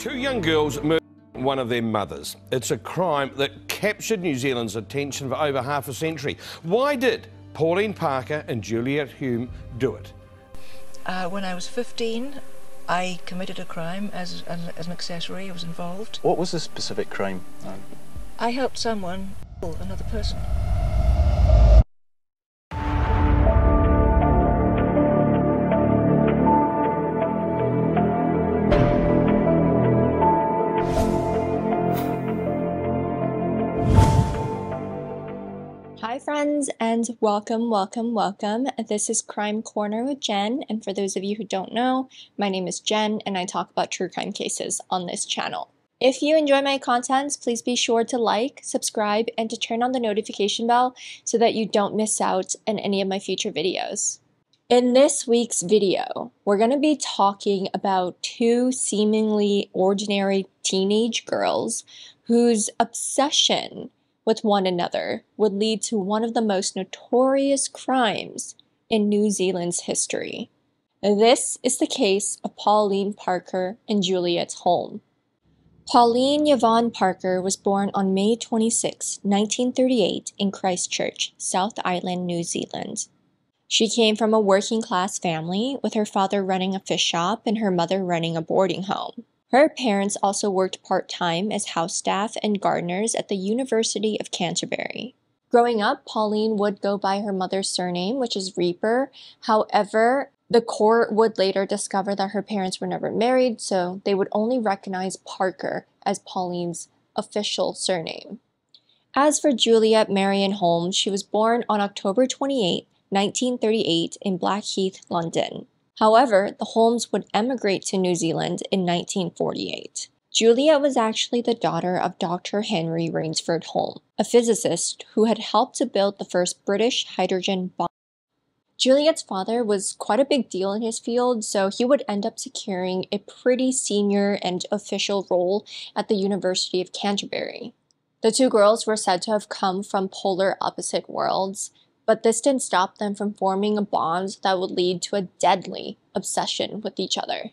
Two young girls murdered one of their mothers. It's a crime that captured New Zealand's attention for over half a century. Why did Pauline Parker and Juliet Hulme do it? When I was 15, I committed a crime as an accessory. I was involved. What was the specific crime? I helped someone kill another person. Hi friends, and welcome. This is Crime Corner with Jen, and for those of you who don't know, my name is Jen and I talk about true crime cases on this channel. If you enjoy my content, please be sure to like, subscribe, and to turn on the notification bell so that you don't miss out on any of my future videos. In this week's video, we're going to be talking about two seemingly ordinary teenage girls whose obsession with one another would lead to one of the most notorious crimes in New Zealand's history. This is the case of Pauline Parker and Juliet Hulme. Pauline Yvonne Parker was born on May 26, 1938 in Christchurch, South Island, New Zealand. She came from a working-class family, with her father running a fish shop and her mother running a boarding home. Her parents also worked part-time as house staff and gardeners at the University of Canterbury. Growing up, Pauline would go by her mother's surname, which is Reaper. However, the court would later discover that her parents were never married, so they would only recognize Parker as Pauline's official surname. As for Juliet Marion Hulme, she was born on October 28, 1938 in Blackheath, London. However, the Hulmes would emigrate to New Zealand in 1948. Juliet was actually the daughter of Dr. Henry Rainsford Hulme, a physicist who had helped to build the first British hydrogen bomb. Juliet's father was quite a big deal in his field, so he would end up securing a pretty senior and official role at the University of Canterbury. The two girls were said to have come from polar opposite worlds, but this didn't stop them from forming a bond that would lead to a deadly obsession with each other.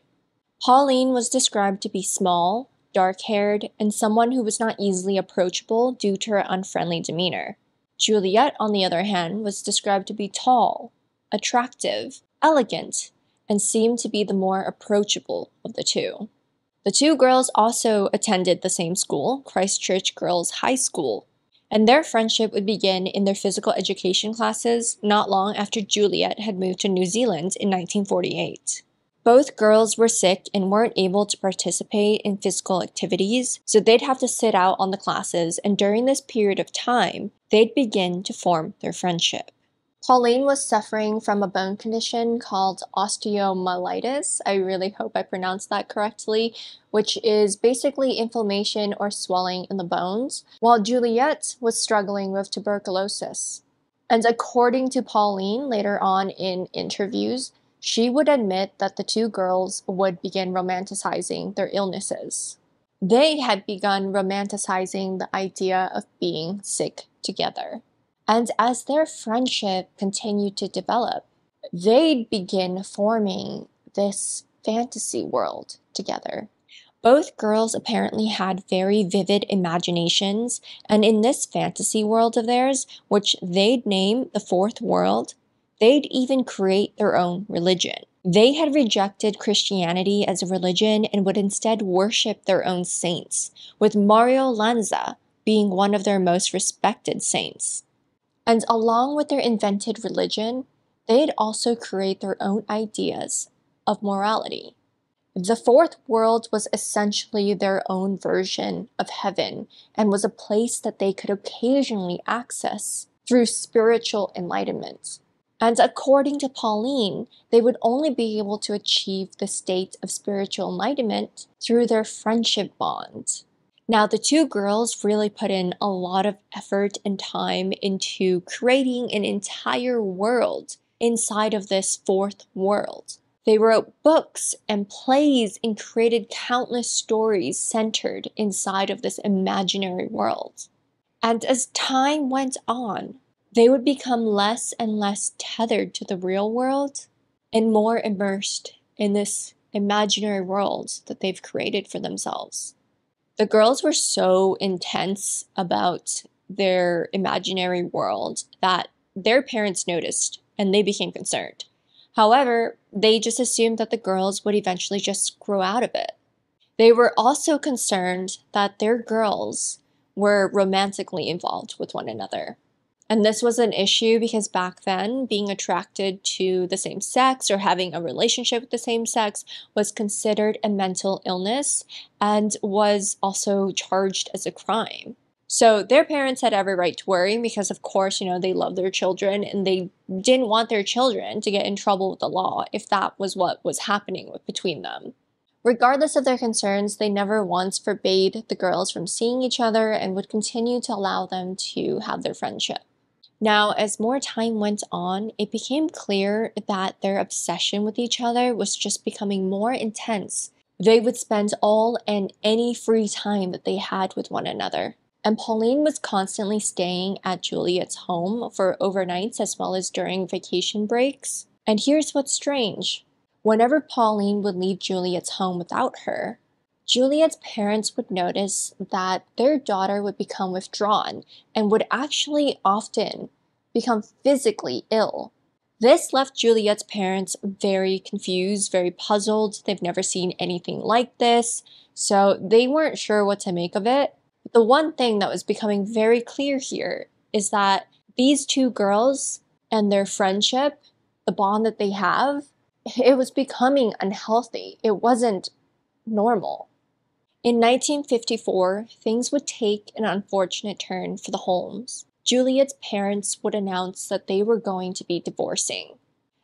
Pauline was described to be small, dark-haired, and someone who was not easily approachable due to her unfriendly demeanor. Juliet, on the other hand, was described to be tall, attractive, elegant, and seemed to be the more approachable of the two. The two girls also attended the same school, Christchurch Girls' High School, and their friendship would begin in their physical education classes not long after Juliet had moved to New Zealand in 1948. Both girls were sick and weren't able to participate in physical activities, so they'd have to sit out on the classes, and during this period of time, they'd begin to form their friendship. Pauline was suffering from a bone condition called osteomyelitis. I really hope I pronounced that correctly, which is basically inflammation or swelling in the bones, while Juliet was struggling with tuberculosis. And according to Pauline, later on in interviews, she would admit that the two girls would begin romanticizing their illnesses. They had begun romanticizing the idea of being sick together. And as their friendship continued to develop, they'd begin forming this fantasy world together. Both girls apparently had very vivid imaginations, and in this fantasy world of theirs, which they'd name the Fourth World, they'd even create their own religion. They had rejected Christianity as a religion and would instead worship their own saints, with Mario Lanza being one of their most respected saints. And along with their invented religion, they'd also create their own ideas of morality. The Fourth World was essentially their own version of heaven and was a place that they could occasionally access through spiritual enlightenment. And according to Pauline, they would only be able to achieve the state of spiritual enlightenment through their friendship bond. Now, the two girls really put in a lot of effort and time into creating an entire world inside of this fourth world. They wrote books and plays and created countless stories centered inside of this imaginary world. And as time went on, they would become less and less tethered to the real world and more immersed in this imaginary world that they've created for themselves. The girls were so intense about their imaginary world that their parents noticed and they became concerned. However, they just assumed that the girls would eventually just grow out of it. They were also concerned that their girls were romantically involved with one another. And this was an issue because back then, being attracted to the same sex or having a relationship with the same sex was considered a mental illness and was also charged as a crime. So their parents had every right to worry because, of course, they love their children and they didn't want their children to get in trouble with the law if that was what was happening between them. Regardless of their concerns, they never once forbade the girls from seeing each other and would continue to allow them to have their friendship. Now, as more time went on, it became clear that their obsession with each other was just becoming more intense. They would spend all and any free time that they had with one another. And Pauline was constantly staying at Juliet's home for overnights as well as during vacation breaks. And here's what's strange. Whenever Pauline would leave Juliet's home without her, Juliet's parents would notice that their daughter would become withdrawn and would actually often become physically ill. This left Juliet's parents very confused, very puzzled. They've never seen anything like this, so they weren't sure what to make of it. But the one thing that was becoming very clear here is that these two girls and their friendship, the bond that they have, it was becoming unhealthy. It wasn't normal. In 1954, things would take an unfortunate turn for the Hulmes. Juliet's parents would announce that they were going to be divorcing.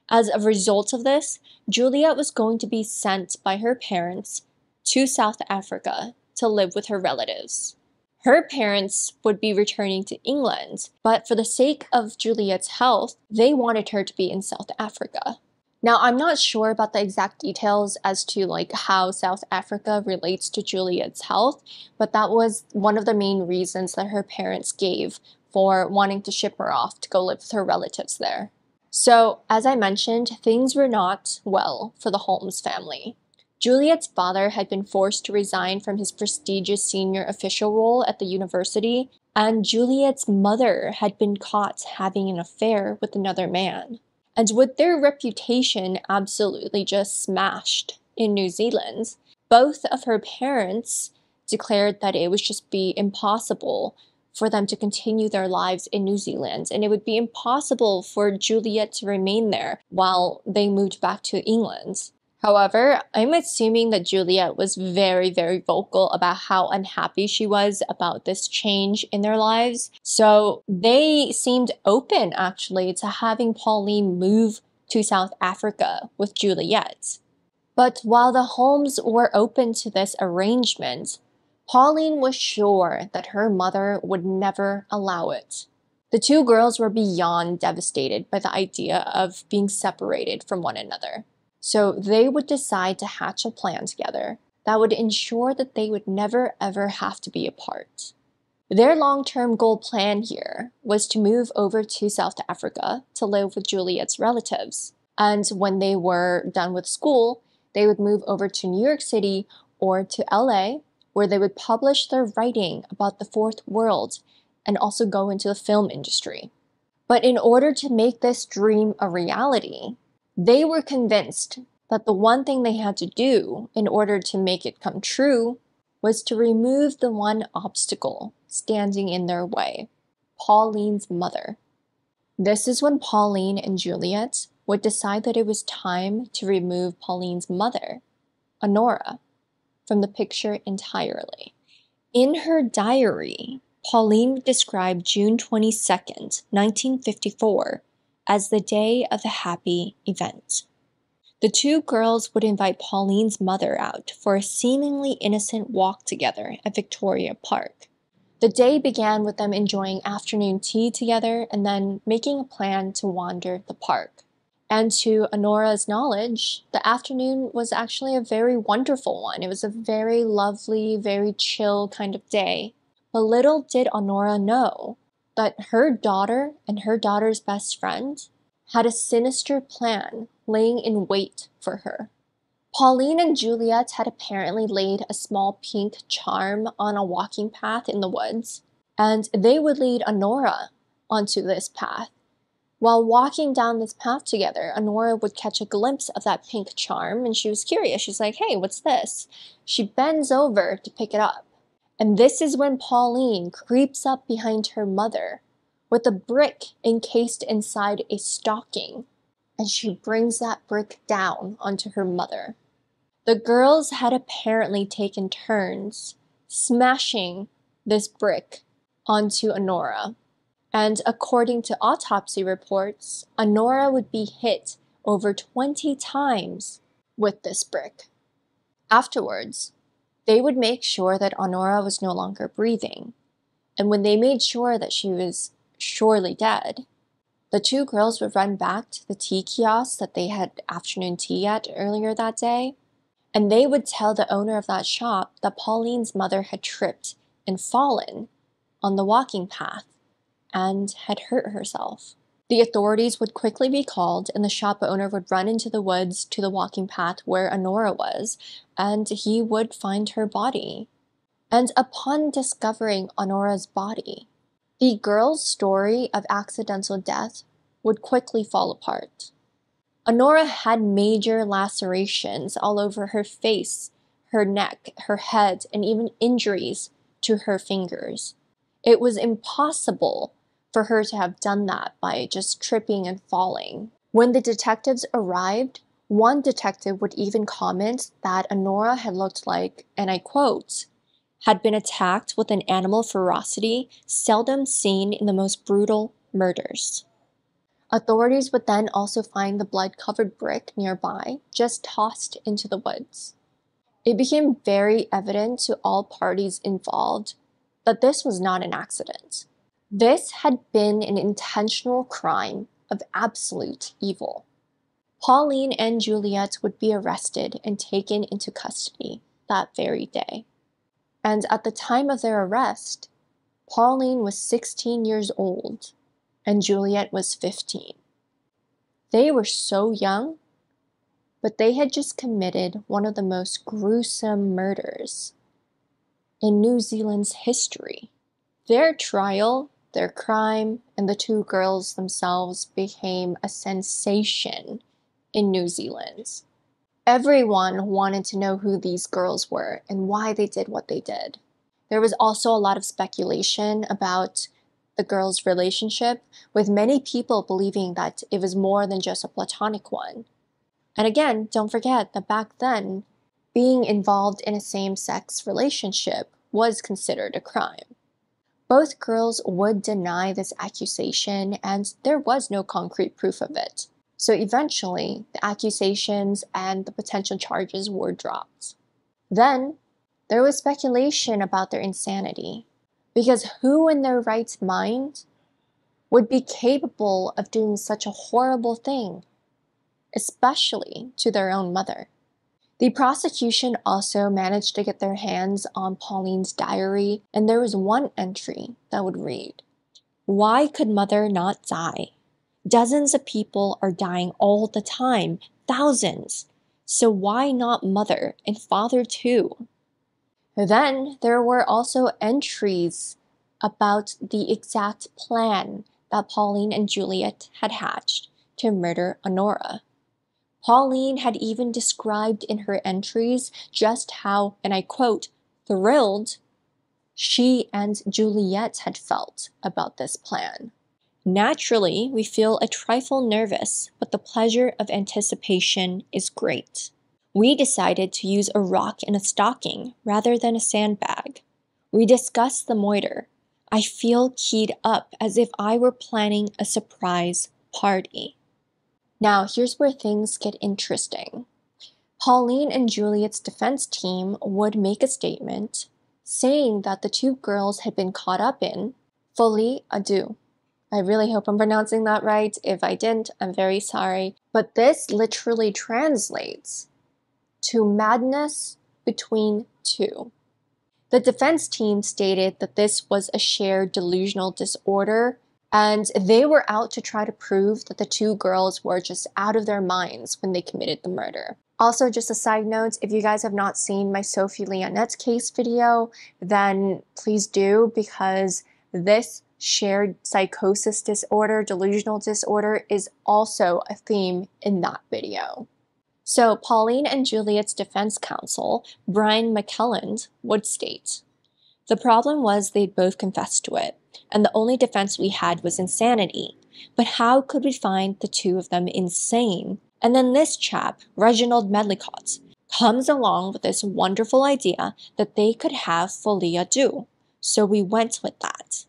As a result of this, Juliet was going to be sent by her parents to South Africa to live with her relatives. Her parents would be returning to England, but for the sake of Juliet's health, they wanted her to be in South Africa. Now, I'm not sure about the exact details as to how South Africa relates to Juliet's health, but that was one of the main reasons that her parents gave for wanting to ship her off to go live with her relatives there. So, as I mentioned, things were not well for the Hulmes family. Juliet's father had been forced to resign from his prestigious senior official role at the university, and Juliet's mother had been caught having an affair with another man. And with their reputation absolutely just smashed in New Zealand, both of her parents declared that it would just be impossible for them to continue their lives in New Zealand, and it would be impossible for Juliet to remain there while they moved back to England. However, I'm assuming that Juliet was very, very vocal about how unhappy she was about this change in their lives. So they seemed open, actually, to having Pauline move to South Africa with Juliet. But while the Hulmes were open to this arrangement, Pauline was sure that her mother would never allow it. The two girls were beyond devastated by the idea of being separated from one another. So they would decide to hatch a plan together that would ensure that they would never ever have to be apart. Their long-term goal plan here was to move over to South Africa to live with Juliet's relatives. And when they were done with school, they would move over to New York City or to LA, where they would publish their writing about the fourth world and also go into the film industry. But in order to make this dream a reality, they were convinced that the one thing they had to do in order to make it come true was to remove the one obstacle standing in their way, Pauline's mother. This is when Pauline and Juliet would decide that it was time to remove Pauline's mother, Honora, from the picture entirely. In her diary, Pauline described June 22nd, 1954, as the day of the happy event. The two girls would invite Pauline's mother out for a seemingly innocent walk together at Victoria Park. The day began with them enjoying afternoon tea together and then making a plan to wander the park. And to Honora's knowledge, the afternoon was actually a very wonderful one. It was a very lovely, very chill kind of day. But little did Honora know that her daughter and her daughter's best friend had a sinister plan laying in wait for her. Pauline and Juliet had apparently laid a small pink charm on a walking path in the woods, and they would lead Honora onto this path. While walking down this path together, Honora would catch a glimpse of that pink charm, and she was curious. She's like, hey, what's this? She bends over to pick it up. And this is when Pauline creeps up behind her mother with a brick encased inside a stocking, and she brings that brick down onto her mother. The girls had apparently taken turns smashing this brick onto Honora. And according to autopsy reports, Honora would be hit over 20 times with this brick. Afterwards, they would make sure that Honora was no longer breathing. And when they made sure that she was surely dead, the two girls would run back to the tea kiosk that they had afternoon tea at earlier that day, and they would tell the owner of that shop that Pauline's mother had tripped and fallen on the walking path and had hurt herself. The authorities would quickly be called, and the shop owner would run into the woods to the walking path where Honora was, and he would find her body. And upon discovering Honora's body, the girl's story of accidental death would quickly fall apart. Honora had major lacerations all over her face, her neck, her head, and even injuries to her fingers. It was impossible for her to have done that by just tripping and falling. When the detectives arrived, one detective would even comment that Honora had looked like, and I quote, had been attacked with an animal ferocity seldom seen in the most brutal murders. Authorities would then also find the blood-covered brick nearby, just tossed into the woods. It became very evident to all parties involved that this was not an accident. This had been an intentional crime of absolute evil. Pauline and Juliet would be arrested and taken into custody that very day. And at the time of their arrest, Pauline was 16 years old and Juliet was 15. They were so young, but they had just committed one of the most gruesome murders in New Zealand's history. Their trial, their crime, and the two girls themselves became a sensation in New Zealand. Everyone wanted to know who these girls were and why they did what they did. There was also a lot of speculation about the girls' relationship, with many people believing that it was more than just a platonic one. And again, don't forget that back then, being involved in a same-sex relationship was considered a crime. Both girls would deny this accusation, and there was no concrete proof of it. So eventually, the accusations and the potential charges were dropped. Then, there was speculation about their insanity, because who in their right mind would be capable of doing such a horrible thing, especially to their own mother? The prosecution also managed to get their hands on Pauline's diary, and there was one entry that would read, "Why could mother not die? Dozens of people are dying all the time, thousands. So why not mother and father too?" Then there were also entries about the exact plan that Pauline and Juliet had hatched to murder Honora. Pauline had even described in her entries just how, and I quote, thrilled she and Juliet had felt about this plan. Naturally, we feel a trifle nervous, but the pleasure of anticipation is great. We decided to use a rock and a stocking rather than a sandbag. We discussed the moiter. I feel keyed up as if I were planning a surprise party. Now, here's where things get interesting. Pauline and Juliet's defense team would make a statement saying that the two girls had been caught up in folie à deux. I really hope I'm pronouncing that right. If I didn't, I'm very sorry. But this literally translates to madness between two. The defense team stated that this was a shared delusional disorder, and they were out to try to prove that the two girls were just out of their minds when they committed the murder. Also, just a side note, if you guys have not seen my Sophie Leonette's case video, then please do, because this shared psychosis disorder, delusional disorder, is also a theme in that video. So Pauline and Juliet's defense counsel, Brian McKelland, would state, "The problem was they'd both confessed to it, and the only defense we had was insanity. But how could we find the two of them insane? And then this chap, Reginald Medlicott, comes along with this wonderful idea that they could have folie à deux. So we went with that."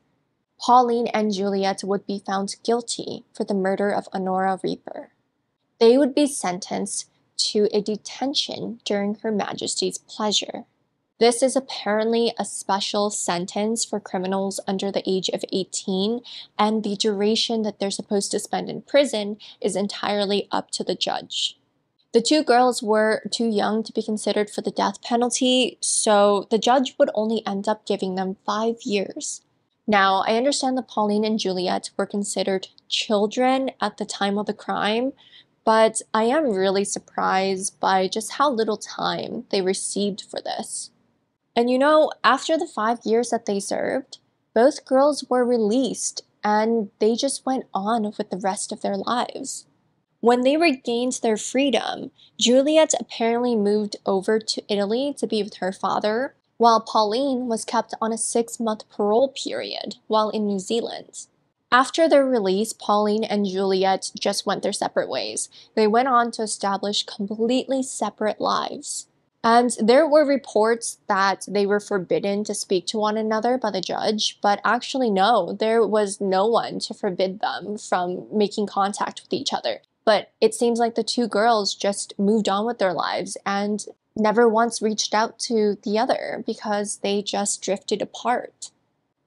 Pauline and Juliet would be found guilty for the murder of Honora Reaper. They would be sentenced to a detention during Her Majesty's pleasure. This is apparently a special sentence for criminals under the age of 18, and the duration that they're supposed to spend in prison is entirely up to the judge. The two girls were too young to be considered for the death penalty, so the judge would only end up giving them 5 years. Now, I understand that Pauline and Juliet were considered children at the time of the crime, but I am really surprised by just how little time they received for this. And you know, after the 5 years that they served, both girls were released and they just went on with the rest of their lives. When they regained their freedom, Juliet apparently moved over to Italy to be with her father, while Pauline was kept on a 6-month parole period while in New Zealand. After their release, Pauline and Juliet just went their separate ways. They went on to establish completely separate lives. And there were reports that they were forbidden to speak to one another by the judge, but actually no, there was no one to forbid them from making contact with each other. But it seems like the two girls just moved on with their lives and never once reached out to the other because they just drifted apart.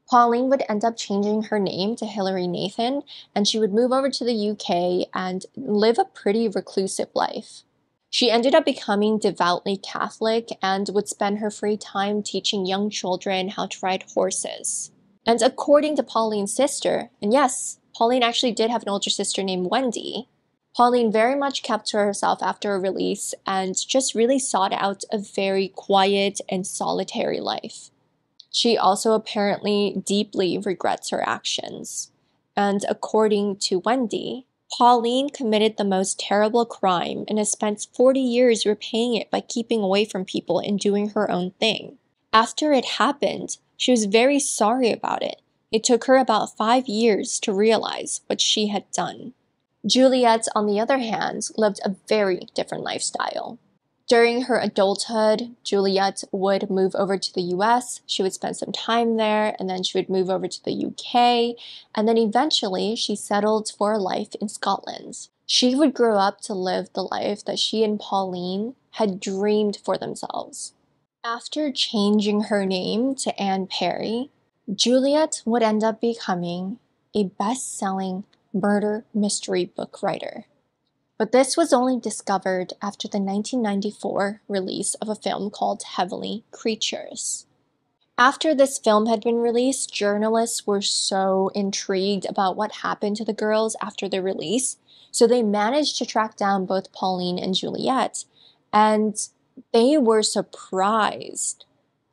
Pauline would end up changing her name to Hilary Nathan, and she would move over to the UK and live a pretty reclusive life. She ended up becoming devoutly Catholic and would spend her free time teaching young children how to ride horses. And according to Pauline's sister, and yes, Pauline actually did have an older sister named Wendy, Pauline very much kept to herself after her release and just really sought out a very quiet and solitary life. She also apparently deeply regrets her actions. And according to Wendy, Pauline committed the most terrible crime and has spent 40 years repaying it by keeping away from people and doing her own thing. After it happened, she was very sorry about it. It took her about 5 years to realize what she had done. Juliet, on the other hand, lived a very different lifestyle. During her adulthood, Juliet would move over to the US, she would spend some time there, and then she would move over to the UK, and then eventually she settled for a life in Scotland. She would grow up to live the life that she and Pauline had dreamed for themselves. After changing her name to Anne Perry, Juliet would end up becoming a best-selling murder mystery book writer. But this was only discovered after the 1994 release of a film called Heavenly Creatures. After this film had been released, journalists were so intrigued about what happened to the girls after their release, so they managed to track down both Pauline and Juliet, and they were surprised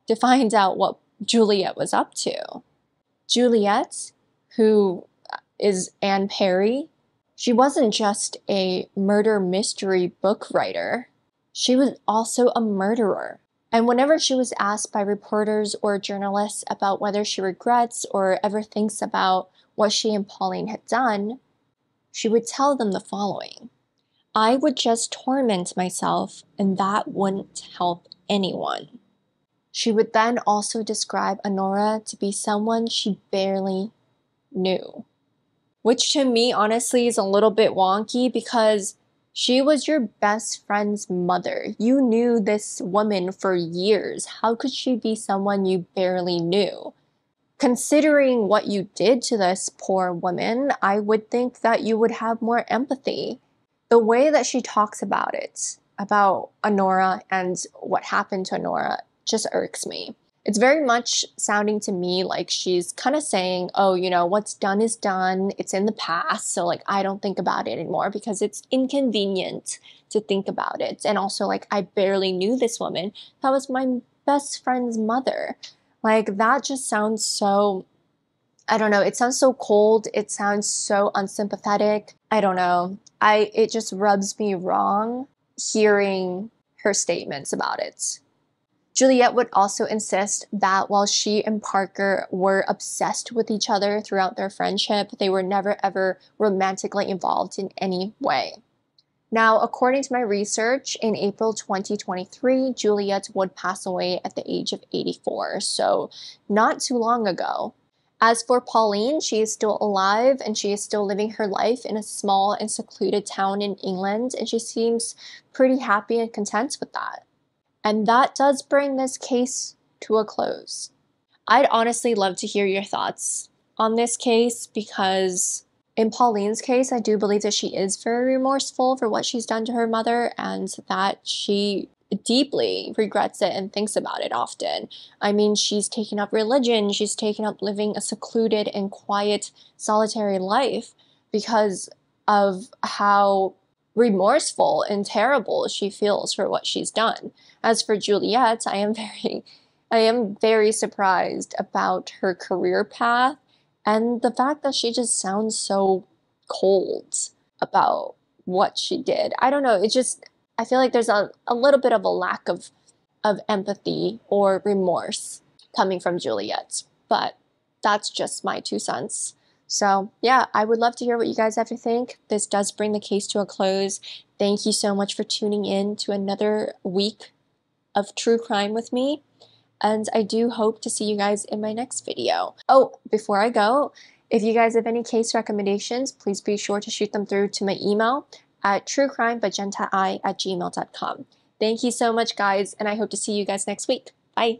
to find out what Juliet was up to. Juliet, who is Anne Perry, she wasn't just a murder mystery book writer, she was also a murderer. And whenever she was asked by reporters or journalists about whether she regrets or ever thinks about what she and Pauline had done, she would tell them the following: "I would just torment myself, and that wouldn't help anyone." She would then also describe Honora to be someone she barely knew. Which to me, honestly, is a little bit wonky because she was your best friend's mother. You knew this woman for years. How could she be someone you barely knew? Considering what you did to this poor woman, I would think that you would have more empathy. The way that she talks about it, about Honora and what happened to Honora, just irks me. It's very much sounding to me like she's kind of saying, oh, you know, what's done is done. It's in the past. So like, I don't think about it anymore because it's inconvenient to think about it. And also like, I barely knew this woman. That was my best friend's mother. Like that just sounds so, I don't know. It sounds so cold. It sounds so unsympathetic. I don't know. It just rubs me wrong hearing her statements about it. Juliet would also insist that while she and Parker were obsessed with each other throughout their friendship, they were never ever romantically involved in any way. Now, according to my research, in April 2023, Juliet would pass away at the age of 84, so not too long ago. As for Pauline, she is still alive and she is still living her life in a small and secluded town in England, and she seems pretty happy and content with that. And that does bring this case to a close. I'd honestly love to hear your thoughts on this case because in Pauline's case, I do believe that she is very remorseful for what she's done to her mother and that she deeply regrets it and thinks about it often. I mean, she's taken up religion, she's taken up living a secluded and quiet, solitary life because of how remorseful and terrible she feels for what she's done. As for Juliet, I am very surprised about her career path and the fact that she just sounds so cold about what she did. I don't know, I feel like there's a little bit of a lack of empathy or remorse coming from Juliet, but that's just my 2 cents. So yeah, I would love to hear what you guys have to think. This does bring the case to a close. Thank you so much for tuning in to another week of true crime with me. And I do hope to see you guys in my next video. Oh, before I go, if you guys have any case recommendations, please be sure to shoot them through to my email at truecrimebygentaI@gmail.com. Thank you so much, guys, and I hope to see you guys next week. Bye.